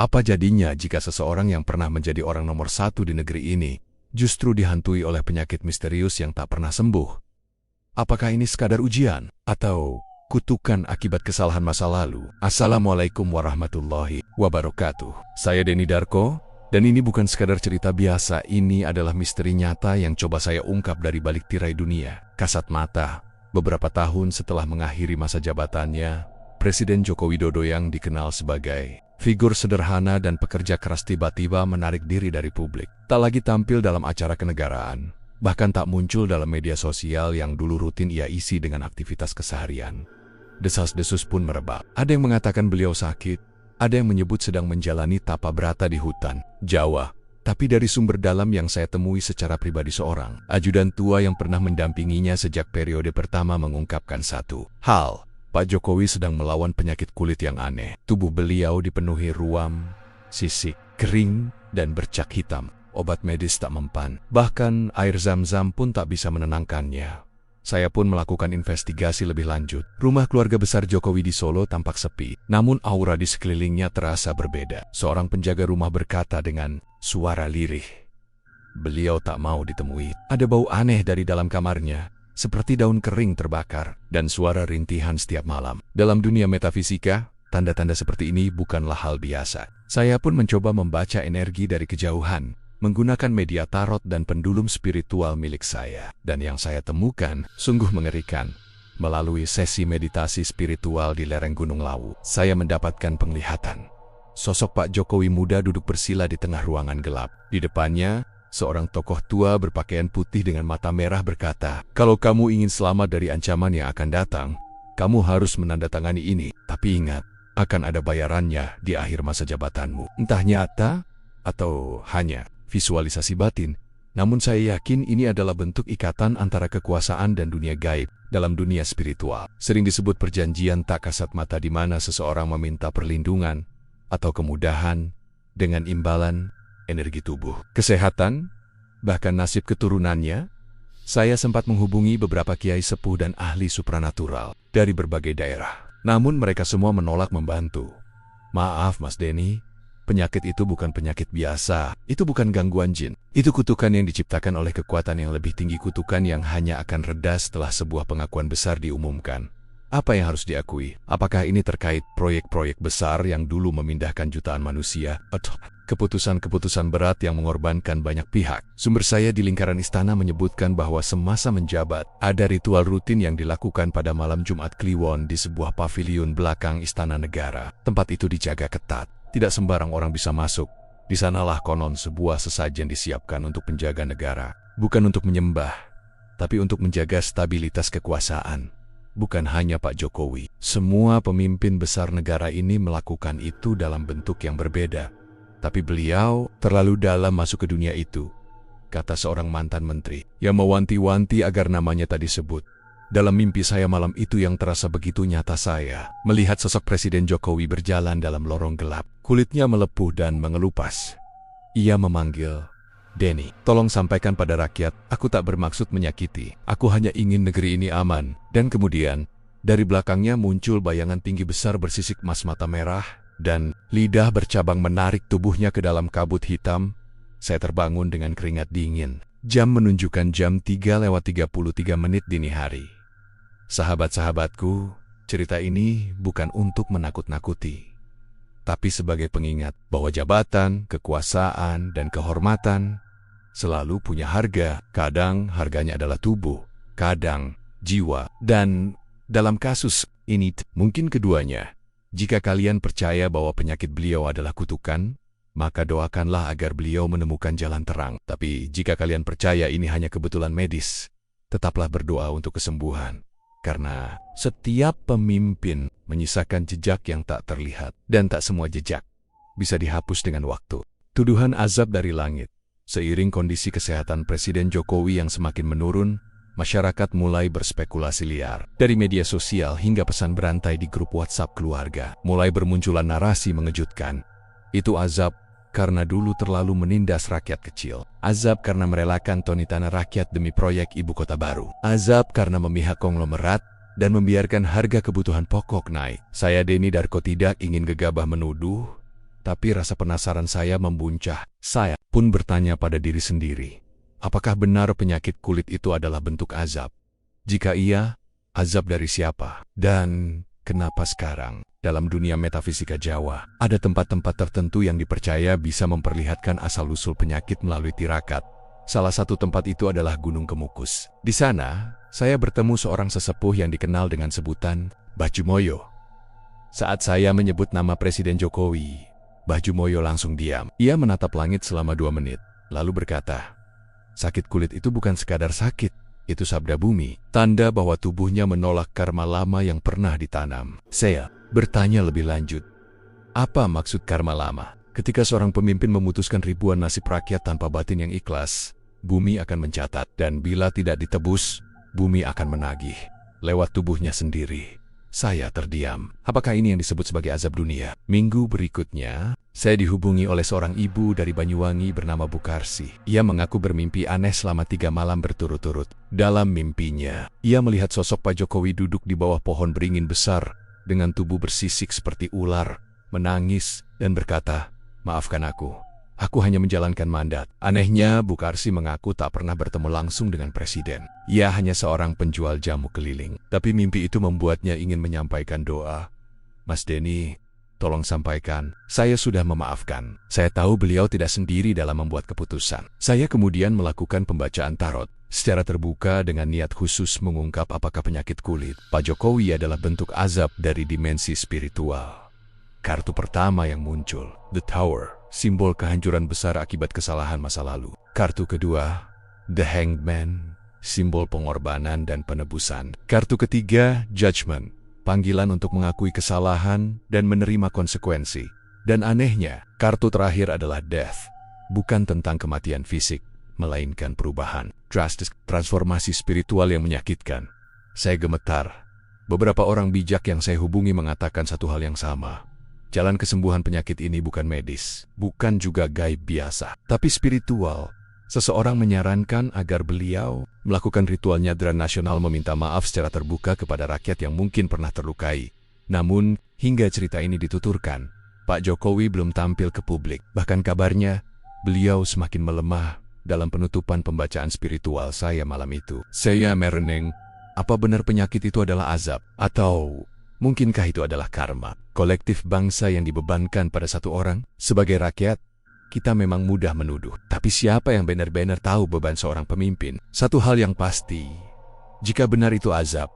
Apa jadinya jika seseorang yang pernah menjadi orang nomor satu di negeri ini justru dihantui oleh penyakit misterius yang tak pernah sembuh? Apakah ini sekadar ujian atau kutukan akibat kesalahan masa lalu? Assalamualaikum warahmatullahi wabarakatuh. Saya Denny Darko, dan ini bukan sekadar cerita biasa. Ini adalah misteri nyata yang coba saya ungkap dari balik tirai dunia. Kasat mata, beberapa tahun setelah mengakhiri masa jabatannya, Presiden Joko Widodo yang dikenal sebagai figur sederhana dan pekerja keras tiba-tiba menarik diri dari publik. Tak lagi tampil dalam acara kenegaraan, bahkan tak muncul dalam media sosial yang dulu rutin ia isi dengan aktivitas keseharian. Desas-desus pun merebak. Ada yang mengatakan beliau sakit, ada yang menyebut sedang menjalani tapa berata di hutan Jawa. Tapi dari sumber dalam yang saya temui secara pribadi, seorang ajudan tua yang pernah mendampinginya sejak periode pertama mengungkapkan satu hal. Pak Jokowi sedang melawan penyakit kulit yang aneh. Tubuh beliau dipenuhi ruam, sisik, kering, dan bercak hitam. Obat medis tak mempan. Bahkan air zam-zam pun tak bisa menenangkannya. Saya pun melakukan investigasi lebih lanjut. Rumah keluarga besar Jokowi di Solo tampak sepi, namun aura di sekelilingnya terasa berbeda. Seorang penjaga rumah berkata dengan suara lirih, beliau tak mau ditemui. Ada bau aneh dari dalam kamarnya, seperti daun kering terbakar, dan suara rintihan setiap malam. Dalam dunia metafisika, tanda-tanda seperti ini bukanlah hal biasa. Saya pun mencoba membaca energi dari kejauhan, menggunakan media tarot dan pendulum spiritual milik saya. Dan yang saya temukan sungguh mengerikan. Melalui sesi meditasi spiritual di lereng Gunung Lawu, saya mendapatkan penglihatan. Sosok Pak Jokowi muda duduk bersila di tengah ruangan gelap. Di depannya, seorang tokoh tua berpakaian putih dengan mata merah berkata, "Kalau kamu ingin selamat dari ancaman yang akan datang, kamu harus menandatangani ini. Tapi ingat, akan ada bayarannya di akhir masa jabatanmu." Entah nyata atau hanya visualisasi batin, namun saya yakin ini adalah bentuk ikatan antara kekuasaan dan dunia gaib. Dalam dunia spiritual, sering disebut perjanjian tak kasat mata, di mana seseorang meminta perlindungan atau kemudahan dengan imbalan energi tubuh, kesehatan, bahkan nasib keturunannya. Saya sempat menghubungi beberapa kiai sepuh dan ahli supranatural dari berbagai daerah. Namun mereka semua menolak membantu. "Maaf Mas Denny, penyakit itu bukan penyakit biasa. Itu bukan gangguan jin. Itu kutukan yang diciptakan oleh kekuatan yang lebih tinggi, kutukan yang hanya akan reda setelah sebuah pengakuan besar diumumkan." Apa yang harus diakui? Apakah ini terkait proyek-proyek besar yang dulu memindahkan jutaan manusia, atau keputusan-keputusan berat yang mengorbankan banyak pihak? Sumber saya di lingkaran istana menyebutkan bahwa semasa menjabat, ada ritual rutin yang dilakukan pada malam Jumat Kliwon di sebuah paviliun belakang Istana Negara. Tempat itu dijaga ketat, tidak sembarang orang bisa masuk. Di sanalah konon sebuah sesajen disiapkan untuk penjaga negara. Bukan untuk menyembah, tapi untuk menjaga stabilitas kekuasaan. Bukan hanya Pak Jokowi, semua pemimpin besar negara ini melakukan itu dalam bentuk yang berbeda. Tapi beliau terlalu dalam masuk ke dunia itu, kata seorang mantan menteri yang mewanti-wanti agar namanya tak disebut. Dalam mimpi saya malam itu yang terasa begitu nyata, saya melihat sosok Presiden Jokowi berjalan dalam lorong gelap. Kulitnya melepuh dan mengelupas. Ia memanggil, "Denny, tolong sampaikan pada rakyat, aku tak bermaksud menyakiti. Aku hanya ingin negeri ini aman." Dan kemudian, dari belakangnya muncul bayangan tinggi besar bersisik emas mata merah, dan lidah bercabang menarik tubuhnya ke dalam kabut hitam. Saya terbangun dengan keringat dingin. Jam menunjukkan jam 3:33 dini hari. Sahabat-sahabatku, cerita ini bukan untuk menakut-nakuti, tapi sebagai pengingat bahwa jabatan, kekuasaan, dan kehormatan selalu punya harga. Kadang harganya adalah tubuh, kadang jiwa, dan dalam kasus ini mungkin keduanya. Jika kalian percaya bahwa penyakit beliau adalah kutukan, maka doakanlah agar beliau menemukan jalan terang. Tapi jika kalian percaya ini hanya kebetulan medis, tetaplah berdoa untuk kesembuhan. Karena setiap pemimpin menyisakan jejak yang tak terlihat, dan tak semua jejak bisa dihapus dengan waktu. Tuduhan azab dari langit. Seiring kondisi kesehatan Presiden Jokowi yang semakin menurun, masyarakat mulai berspekulasi liar. Dari media sosial hingga pesan berantai di grup WhatsApp keluarga, mulai bermunculan narasi mengejutkan. Itu azab karena dulu terlalu menindas rakyat kecil. Azab karena merelakan toni tanah rakyat demi proyek ibu kota baru. Azab karena memihak konglomerat dan membiarkan harga kebutuhan pokok naik. Saya Denny Darko tidak ingin gegabah menuduh, tapi rasa penasaran saya membuncah. Saya pun bertanya pada diri sendiri, apakah benar penyakit kulit itu adalah bentuk azab? Jika iya, azab dari siapa? Dan kenapa sekarang, dalam dunia metafisika Jawa, ada tempat-tempat tertentu yang dipercaya bisa memperlihatkan asal-usul penyakit melalui tirakat? Salah satu tempat itu adalah Gunung Kemukus. Di sana, saya bertemu seorang sesepuh yang dikenal dengan sebutan Mbah Jumoyo. Saat saya menyebut nama Presiden Jokowi, Mbah Jumoyo langsung diam. Ia menatap langit selama 2 menit, lalu berkata, sakit kulit itu bukan sekadar sakit, itu sabda bumi, tanda bahwa tubuhnya menolak karma lama yang pernah ditanam. Saya bertanya lebih lanjut, apa maksud karma lama? Ketika seorang pemimpin memutuskan ribuan nasib rakyat tanpa batin yang ikhlas, bumi akan mencatat, dan bila tidak ditebus, bumi akan menagih lewat tubuhnya sendiri. Saya terdiam. Apakah ini yang disebut sebagai azab dunia? Minggu berikutnya, saya dihubungi oleh seorang ibu dari Banyuwangi bernama Bu Karsi. Ia mengaku bermimpi aneh selama 3 malam berturut-turut. Dalam mimpinya, ia melihat sosok Pak Jokowi duduk di bawah pohon beringin besar dengan tubuh bersisik seperti ular, menangis, dan berkata, maafkan aku hanya menjalankan mandat. Anehnya, Bu Karsi mengaku tak pernah bertemu langsung dengan presiden. Ia hanya seorang penjual jamu keliling. Tapi mimpi itu membuatnya ingin menyampaikan doa. Mas Denny, tolong sampaikan, saya sudah memaafkan. Saya tahu beliau tidak sendiri dalam membuat keputusan. Saya kemudian melakukan pembacaan tarot secara terbuka dengan niat khusus mengungkap apakah penyakit kulit Pak Jokowi adalah bentuk azab dari dimensi spiritual. Kartu pertama yang muncul, The Tower, simbol kehancuran besar akibat kesalahan masa lalu. Kartu kedua, The Hanged Man, simbol pengorbanan dan penebusan. Kartu ketiga, Judgment, panggilan untuk mengakui kesalahan dan menerima konsekuensi. Dan anehnya, kartu terakhir adalah Death, bukan tentang kematian fisik, melainkan perubahan, drastis, transformasi spiritual yang menyakitkan. Saya gemetar. Beberapa orang bijak yang saya hubungi mengatakan satu hal yang sama. Jalan kesembuhan penyakit ini bukan medis, bukan juga gaib biasa, tapi spiritual. Seseorang menyarankan agar beliau melakukan ritual nyadran nasional meminta maaf secara terbuka kepada rakyat yang mungkin pernah terlukai. Namun, hingga cerita ini dituturkan, Pak Jokowi belum tampil ke publik. Bahkan kabarnya, beliau semakin melemah dalam penutupan pembacaan spiritual saya malam itu. Saya mereneng, apa benar penyakit itu adalah azab? Atau mungkinkah itu adalah karma kolektif bangsa yang dibebankan pada satu orang? Sebagai rakyat, kita memang mudah menuduh. Tapi siapa yang benar-benar tahu beban seorang pemimpin? Satu hal yang pasti, jika benar itu azab,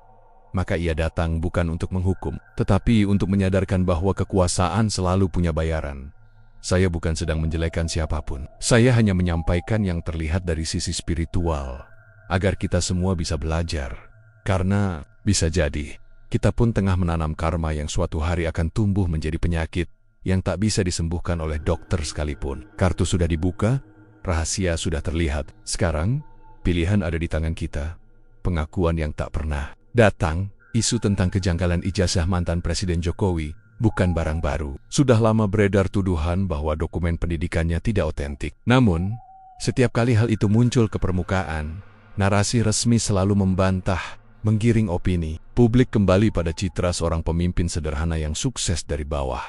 maka ia datang bukan untuk menghukum, tetapi untuk menyadarkan bahwa kekuasaan selalu punya bayaran. Saya bukan sedang menjelekkan siapapun. Saya hanya menyampaikan yang terlihat dari sisi spiritual, agar kita semua bisa belajar. Karena bisa jadi kita pun tengah menanam karma yang suatu hari akan tumbuh menjadi penyakit yang tak bisa disembuhkan oleh dokter sekalipun. Kartu sudah dibuka, rahasia sudah terlihat. Sekarang, pilihan ada di tangan kita. Pengakuan yang tak pernah datang, isu tentang kejanggalan ijazah mantan Presiden Jokowi, bukan barang baru. Sudah lama beredar tuduhan bahwa dokumen pendidikannya tidak otentik. Namun, setiap kali hal itu muncul ke permukaan, narasi resmi selalu membantah, menggiring opini. Publik kembali pada citra seorang pemimpin sederhana yang sukses dari bawah.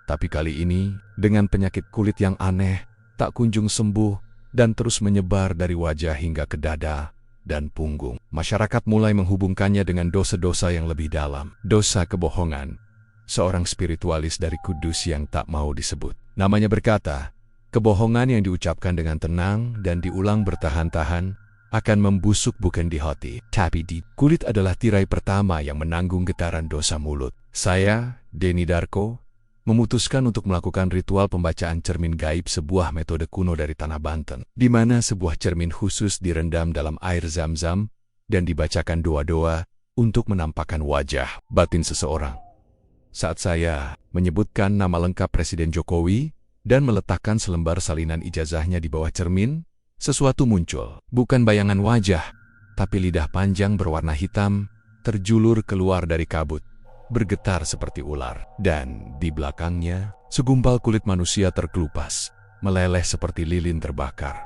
Tapi kali ini, dengan penyakit kulit yang aneh, tak kunjung sembuh, dan terus menyebar dari wajah hingga ke dada dan punggung. Masyarakat mulai menghubungkannya dengan dosa-dosa yang lebih dalam. Dosa kebohongan. Seorang spiritualis dari Kudus yang tak mau disebut. Namanya berkata, kebohongan yang diucapkan dengan tenang dan diulang bertahan-tahan akan membusuk bukan di hati, tapi di kulit adalah tirai pertama yang menanggung getaran dosa mulut. Saya, Denny Darko, memutuskan untuk melakukan ritual pembacaan cermin gaib, sebuah metode kuno dari Tanah Banten, di mana sebuah cermin khusus direndam dalam air zam-zam dan dibacakan doa-doa untuk menampakkan wajah batin seseorang. Saat saya menyebutkan nama lengkap Presiden Jokowi dan meletakkan selembar salinan ijazahnya di bawah cermin, sesuatu muncul, bukan bayangan wajah, tapi lidah panjang berwarna hitam, terjulur keluar dari kabut, bergetar seperti ular. Dan di belakangnya, segumpal kulit manusia terkelupas, meleleh seperti lilin terbakar.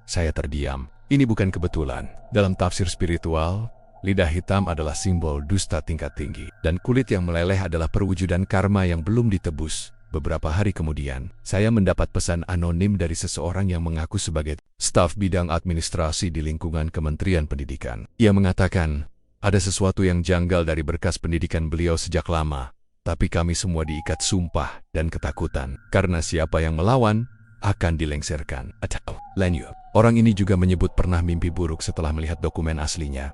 Saya terdiam. Ini bukan kebetulan. Dalam tafsir spiritual, lidah hitam adalah simbol dusta tingkat tinggi, dan kulit yang meleleh adalah perwujudan karma yang belum ditebus. Beberapa hari kemudian, saya mendapat pesan anonim dari seseorang yang mengaku sebagai staf bidang administrasi di lingkungan Kementerian Pendidikan. Ia mengatakan, ada sesuatu yang janggal dari berkas pendidikan beliau sejak lama, tapi kami semua diikat sumpah dan ketakutan, karena siapa yang melawan akan dilengsarkan. Atau, lanjut. Orang ini juga menyebut pernah mimpi buruk setelah melihat dokumen aslinya.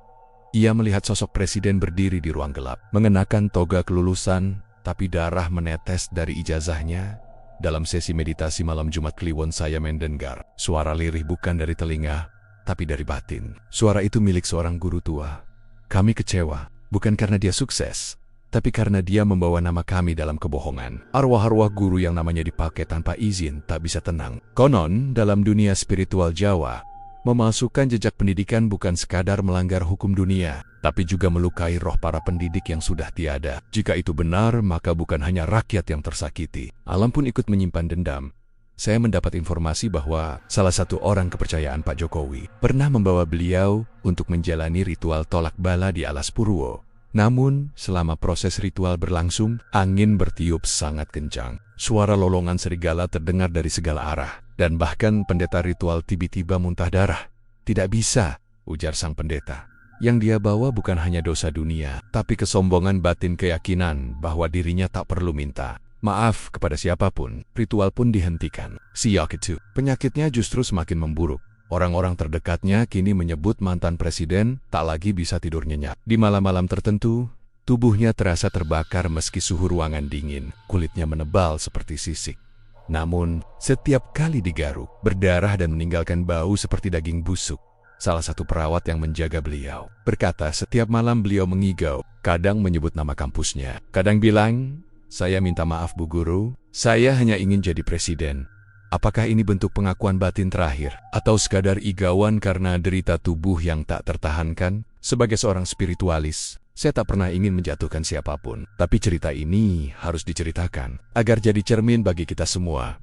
Ia melihat sosok presiden berdiri di ruang gelap, mengenakan toga kelulusan, tapi darah menetes dari ijazahnya. Dalam sesi meditasi malam Jumat Kliwon saya mendengar suara lirih bukan dari telinga, tapi dari batin. Suara itu milik seorang guru tua. Kami kecewa, bukan karena dia sukses, tapi karena dia membawa nama kami dalam kebohongan. Arwah-arwah guru yang namanya dipakai tanpa izin tak bisa tenang. Konon, dalam dunia spiritual Jawa, memalsukan jejak pendidikan bukan sekadar melanggar hukum dunia, tapi juga melukai roh para pendidik yang sudah tiada. Jika itu benar, maka bukan hanya rakyat yang tersakiti. Alam pun ikut menyimpan dendam. Saya mendapat informasi bahwa salah satu orang kepercayaan Pak Jokowi pernah membawa beliau untuk menjalani ritual tolak bala di Alas Purwo. Namun, selama proses ritual berlangsung, angin bertiup sangat kencang. Suara lolongan serigala terdengar dari segala arah, dan bahkan pendeta ritual tiba-tiba muntah darah. Tidak bisa, ujar sang pendeta. Yang dia bawa bukan hanya dosa dunia, tapi kesombongan batin keyakinan bahwa dirinya tak perlu minta maaf kepada siapapun. Ritual pun dihentikan. Siak itu, penyakitnya justru semakin memburuk. Orang-orang terdekatnya kini menyebut mantan presiden tak lagi bisa tidur nyenyak. Di malam-malam tertentu, tubuhnya terasa terbakar meski suhu ruangan dingin. Kulitnya menebal seperti sisik. Namun, setiap kali digaruk, berdarah dan meninggalkan bau seperti daging busuk. Salah satu perawat yang menjaga beliau berkata setiap malam beliau mengigau, kadang menyebut nama kampusnya, kadang bilang, "Saya minta maaf Bu Guru, saya hanya ingin jadi presiden." Apakah ini bentuk pengakuan batin terakhir, atau sekadar igauan karena derita tubuh yang tak tertahankan? Sebagai seorang spiritualis, saya tak pernah ingin menjatuhkan siapapun. Tapi cerita ini harus diceritakan, agar jadi cermin bagi kita semua.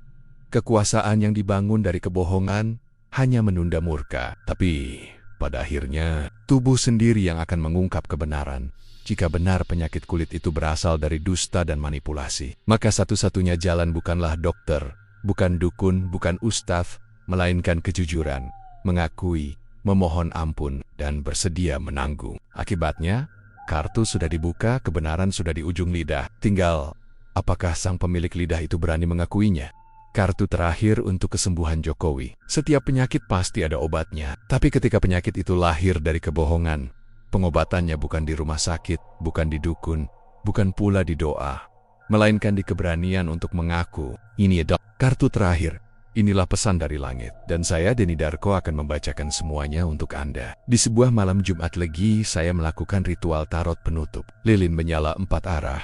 Kekuasaan yang dibangun dari kebohongan hanya menunda murka. Tapi, pada akhirnya, tubuh sendiri yang akan mengungkap kebenaran. Jika benar penyakit kulit itu berasal dari dusta dan manipulasi, maka satu-satunya jalan bukanlah dokter, bukan dukun, bukan ustadz, melainkan kejujuran, mengakui, memohon ampun, dan bersedia menanggung. Akibatnya, kartu sudah dibuka, kebenaran sudah di ujung lidah. Tinggal, apakah sang pemilik lidah itu berani mengakuinya? Kartu terakhir untuk kesembuhan Jokowi. Setiap penyakit pasti ada obatnya. Tapi ketika penyakit itu lahir dari kebohongan, pengobatannya bukan di rumah sakit, bukan di dukun, bukan pula di doa, melainkan di keberanian untuk mengaku, ini adalah kartu terakhir. Inilah pesan dari langit. Dan saya, Denny Darko, akan membacakan semuanya untuk Anda. Di sebuah malam Jumat Legi, saya melakukan ritual tarot penutup. Lilin menyala 4 arah.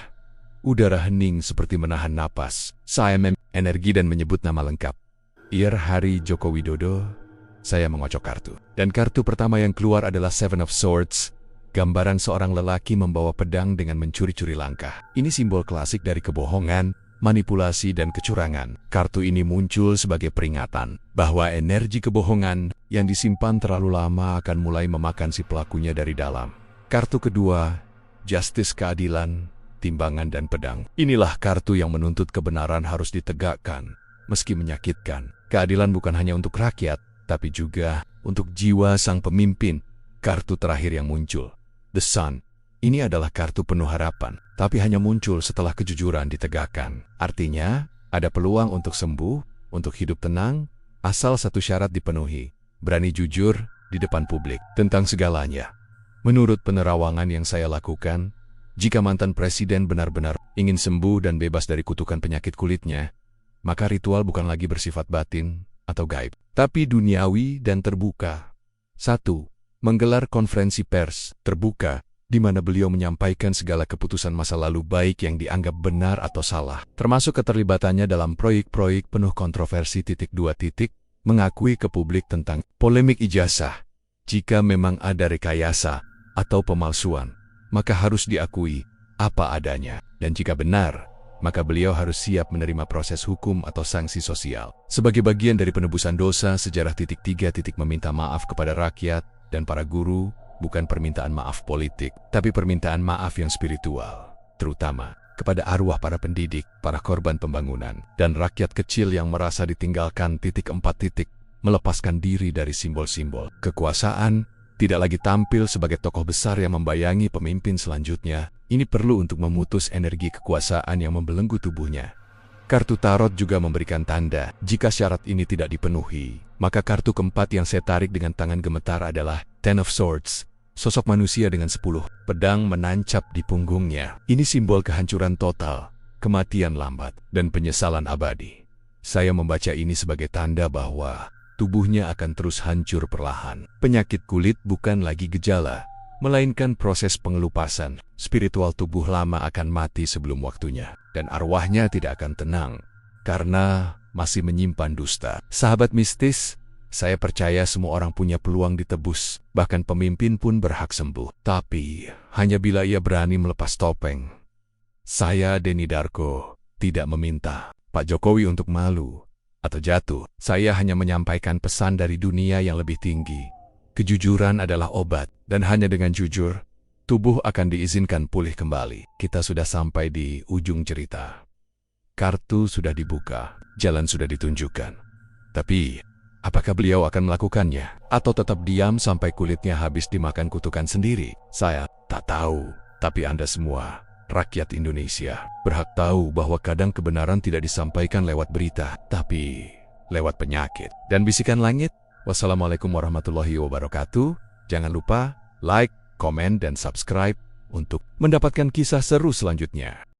Udara hening seperti menahan napas. Saya energi dan menyebut nama lengkap. Hari Joko Widodo. Saya mengocok kartu. Dan kartu pertama yang keluar adalah Seven of Swords. Gambaran seorang lelaki membawa pedang dengan mencuri-curi langkah. Ini simbol klasik dari kebohongan, manipulasi, dan kecurangan. Kartu ini muncul sebagai peringatan bahwa energi kebohongan yang disimpan terlalu lama akan mulai memakan si pelakunya dari dalam. Kartu kedua, Justice, keadilan, timbangan, dan pedang. Inilah kartu yang menuntut kebenaran harus ditegakkan, meski menyakitkan. Keadilan bukan hanya untuk rakyat, tapi juga untuk jiwa sang pemimpin. Kartu terakhir yang muncul, The Sun. Ini adalah kartu penuh harapan, tapi hanya muncul setelah kejujuran ditegakkan. Artinya, ada peluang untuk sembuh, untuk hidup tenang, asal satu syarat dipenuhi, berani jujur di depan publik tentang segalanya. Menurut penerawangan yang saya lakukan, jika mantan presiden benar-benar ingin sembuh dan bebas dari kutukan penyakit kulitnya, maka ritual bukan lagi bersifat batin atau gaib, tapi duniawi dan terbuka. 1. Menggelar konferensi pers terbuka, di mana beliau menyampaikan segala keputusan masa lalu baik yang dianggap benar atau salah, termasuk keterlibatannya dalam proyek-proyek penuh kontroversi. 2. Mengakui ke publik tentang polemik ijazah. Jika memang ada rekayasa atau pemalsuan, maka harus diakui apa adanya. Dan jika benar, maka beliau harus siap menerima proses hukum atau sanksi sosial. Sebagai bagian dari penebusan dosa, sejarah 3. Meminta maaf kepada rakyat dan para guru, bukan permintaan maaf politik, tapi permintaan maaf yang spiritual. Terutama kepada arwah para pendidik, para korban pembangunan, dan rakyat kecil yang merasa ditinggalkan. 4. Melepaskan diri dari simbol-simbol kekuasaan, tidak lagi tampil sebagai tokoh besar yang membayangi pemimpin selanjutnya. Ini perlu untuk memutus energi kekuasaan yang membelenggu tubuhnya. Kartu tarot juga memberikan tanda. Jika syarat ini tidak dipenuhi, maka kartu keempat yang saya tarik dengan tangan gemetar adalah Ten of Swords. Sosok manusia dengan 10 pedang menancap di punggungnya. Ini simbol kehancuran total, kematian lambat, dan penyesalan abadi. Saya membaca ini sebagai tanda bahwa tubuhnya akan terus hancur perlahan. Penyakit kulit bukan lagi gejala, melainkan proses pengelupasan. Spiritual tubuh lama akan mati sebelum waktunya, dan arwahnya tidak akan tenang, karena masih menyimpan dusta. Sahabat mistis, saya percaya semua orang punya peluang ditebus, bahkan pemimpin pun berhak sembuh. Tapi, hanya bila ia berani melepas topeng. Saya, Denny Darko, tidak meminta Pak Jokowi untuk malu atau jatuh. Saya hanya menyampaikan pesan dari dunia yang lebih tinggi. Kejujuran adalah obat, dan hanya dengan jujur, tubuh akan diizinkan pulih kembali. Kita sudah sampai di ujung cerita. Kartu sudah dibuka, jalan sudah ditunjukkan. Tapi, apakah beliau akan melakukannya? Atau tetap diam sampai kulitnya habis dimakan kutukan sendiri? Saya tak tahu, tapi Anda semua, rakyat Indonesia, berhak tahu bahwa kadang kebenaran tidak disampaikan lewat berita, tapi lewat penyakit dan bisikan langit. Wassalamualaikum warahmatullahi wabarakatuh. Jangan lupa like, komen, dan subscribe untuk mendapatkan kisah seru selanjutnya.